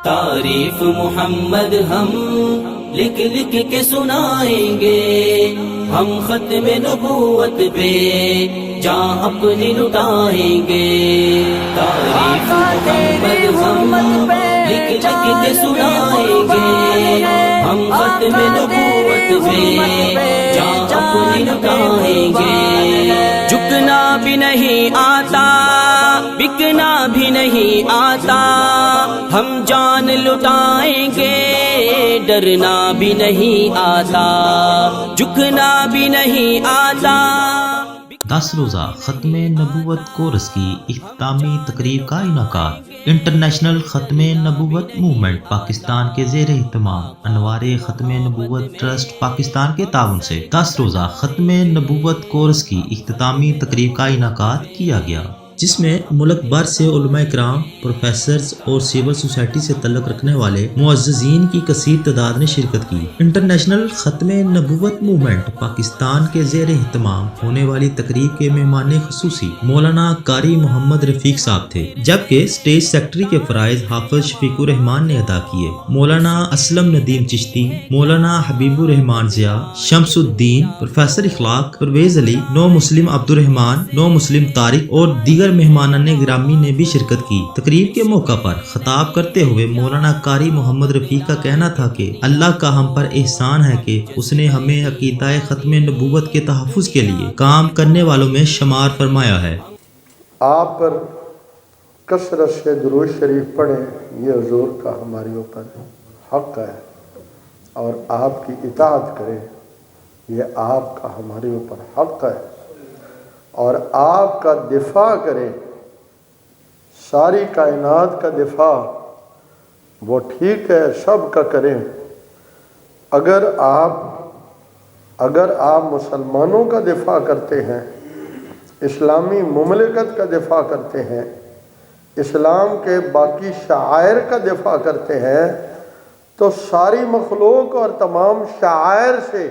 تعریف محمد ہم لکھ لکھ کے سنائیں گے، ہم ختم نبوت پہ جان اپنی لٹائیں گے۔ تعریف محمد ہم لکھ لکھ کے سنائیں گے، ہم ختم نبوت پہ جان اپنی لٹائیں گے۔ جھکنا بھی نہیں آتا، بکنا بھی نہیں آتا، ہم جان لٹائیں گے، ڈرنا بھی نہیں آتا، جھکنا بھی نہیں آتا۔ 10 روزہ ختم نبوت کورس کی اختتامی تقریب کا انعقاد۔ انٹرنیشنل ختم نبوت موومنٹ پاکستان کے زیر اہتمام انوار ختم نبوت ٹرسٹ پاکستان کے تعاون سے 10 روزہ ختم نبوت کورس کی اختتامی تقریب کا انعقاد کیا گیا، جس میں ملک بھر سے علماء کرام، پروفیسرز اور سول سوسائٹی سے تعلق رکھنے والے معززین کی کثیر تعداد نے شرکت کی۔ انٹرنیشنل ختم نبوت موومنٹ پاکستان کے زیر اہتمام ہونے والی تقریب کے مہمان خصوصی مولانا قاری محمد رفیق صاحب تھے، جبکہ اسٹیج سیکرٹری کے فرائض حافظ شفیق الرحمان نے ادا کیے۔ مولانا اسلم ندیم چشتی، مولانا حبیب الرحمان ضیاء، شمس الدین، پروفیسر اخلاق پرویز علی، نو مسلم عبد الرحمان، نو مسلم طارق اور دیگر مہمانان گرامی نے بھی شرکت کی۔ تقریب کے موقع پر خطاب کرتے ہوئے مولانا قاری محمد رفیق کا کہنا تھا کہ اللہ کا ہم پر احسان ہے کہ اس نے ہمیں عقیدہ ختم نبوت کے تحفظ کے لیے کام کرنے والوں میں شمار فرمایا ہے۔ آپ پر کثرت سے درود شریف پڑھیں، یہ حضور کا ہمارے اوپر حق ہے، اور آپ کی اطاعت کریں، یہ آپ کا ہمارے اوپر حق ہے، اور آپ کا دفاع کریں، ساری کائنات کا دفاع وہ ٹھیک ہے، سب کا کریں۔ اگر آپ مسلمانوں کا دفاع کرتے ہیں، اسلامی مملکت کا دفاع کرتے ہیں، اسلام کے باقی شعائر کا دفاع کرتے ہیں، تو ساری مخلوق اور تمام شعائر سے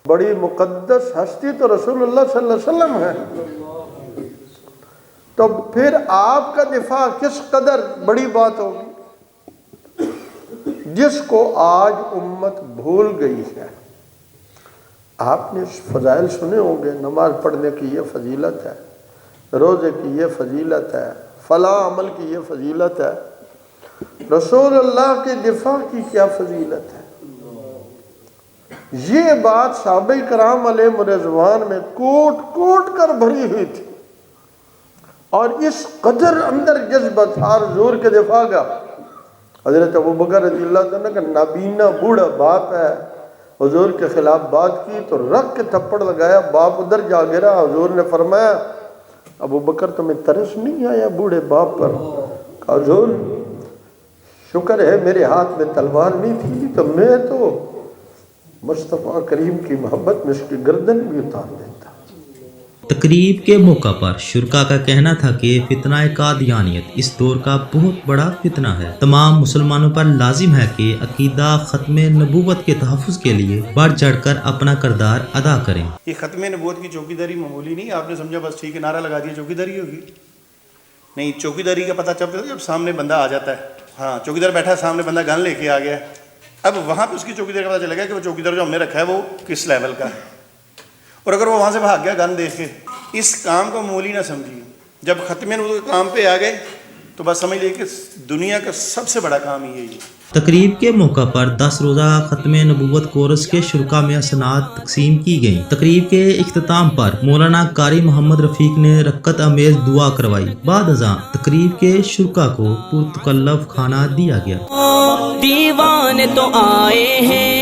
بڑی مقدس ہستی تو رسول اللہ صلی اللہ علیہ وسلم ہے، تو پھر آپ کا دفاع کس قدر بڑی بات ہوگی، جس کو آج امت بھول گئی ہے۔ آپ نے فضائل سنے ہوں گے، نماز پڑھنے کی یہ فضیلت ہے، روزے کی یہ فضیلت ہے، فلاں عمل کی یہ فضیلت ہے، رسول اللہ کے دفاع کی کیا فضیلت ہے۔ یہ بات صحابہ کرام علیہ رضوان میں کوٹ کوٹ کر بھری ہوئی تھی، اور اس قدر اندر جذبہ تھا حضور کے دفاع کا۔ حضرت ابوبکر رضی اللہ عنہ کا نابینا بوڑھا باپ ہے، حضور کے خلاف بات کی تو رکھ کے تھپڑ لگایا، باپ ادھر جا گرا۔ حضور نے فرمایا ابوبکر تمہیں ترس نہیں آیا بوڑھے باپ پر؟ کہا حضور شکر ہے میرے ہاتھ میں تلوار نہیں تھی، تو میں تو مصطفیٰ کریم کی محبت میں اس کی گردن بھی اتار دیتا۔ تقریب کے موقع پر شرکا کا کہنا تھا کہ فتنہ قادیانیت اس دور کا بہت بڑا فتنہ ہے۔ تمام مسلمانوں پر لازم ہے کہ عقیدہ ختم نبوت کے تحفظ کے لیے بڑھ چڑھ کر اپنا کردار ادا کریں۔ یہ ختم نبوت کی چوکیداری معمولی نہیں، آپ نے سمجھا بس ٹھیک ہے نعرہ لگا دیا چوکیداری ہوگی، نہیں، چوکیداری کا پتہ چلتا ہے جب سامنے بندہ آ جاتا ہے۔ ہاں چوکیدار بیٹھا ہے، سامنے بندہ گن لے کے آ گیا، اب وہاں پہ اس کی چوکیداری کا پتہ چلے گا کہ وہ چوکیدار جو ہم نے رکھا ہے وہ کس لیول کا ہے، اور اگر وہ وہاں سے بھاگ گیا گن دیکھ کے، اس کام کو معمولی نہ سمجھیے۔ جب ختم نبوت کے کام پہ آ گئے تو بس سمجھ لیے کہ دنیا کا سب سے بڑا کام ہی یہی ہے۔ تقریب کے موقع پر 10 روزہ ختم نبوت کورس کے شرکا میں اسناد تقسیم کی گئیں۔ تقریب کے اختتام پر مولانا قاری محمد رفیق نے رکعت امیز دعا کروائی۔ بعد ازاں تقریب کے شرکا کو پرتکلف کھانا دیا گیا۔ دیوان تو آئے ہیں